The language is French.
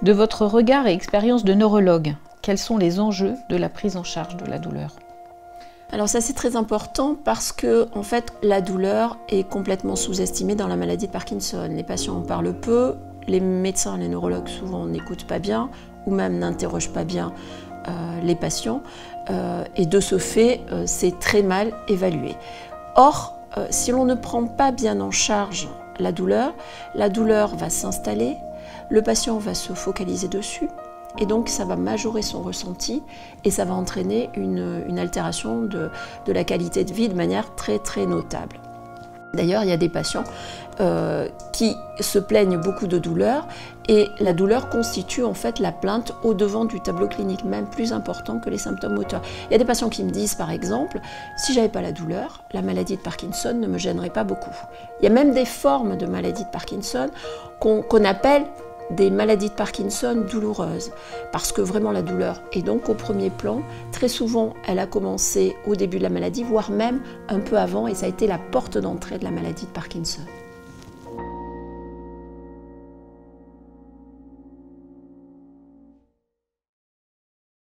De votre regard et expérience de neurologue, quels sont les enjeux de la prise en charge de la douleur? Alors ça c'est très important parce que en fait la douleur est complètement sous-estimée dans la maladie de Parkinson. Les patients en parlent peu, les médecins, les neurologues souvent n'écoutent pas bien ou même n'interrogent pas bien les patients et de ce fait c'est très mal évalué. Or si l'on ne prend pas bien en charge la douleur va s'installer, le patient va se focaliser dessus. Et donc ça va majorer son ressenti et ça va entraîner une altération de la qualité de vie de manière très très notable. D'ailleurs, il y a des patients qui se plaignent beaucoup de douleur et la douleur constitue en fait la plainte au devant du tableau clinique, même plus important que les symptômes moteurs. Il y a des patients qui me disent par exemple, si j'avais pas la douleur, la maladie de Parkinson ne me gênerait pas beaucoup. Il y a même des formes de maladie de Parkinson qu'on appelle des maladies de Parkinson douloureuses, parce que vraiment la douleur est donc au premier plan. Très souvent, elle a commencé au début de la maladie, voire même un peu avant, et ça a été la porte d'entrée de la maladie de Parkinson.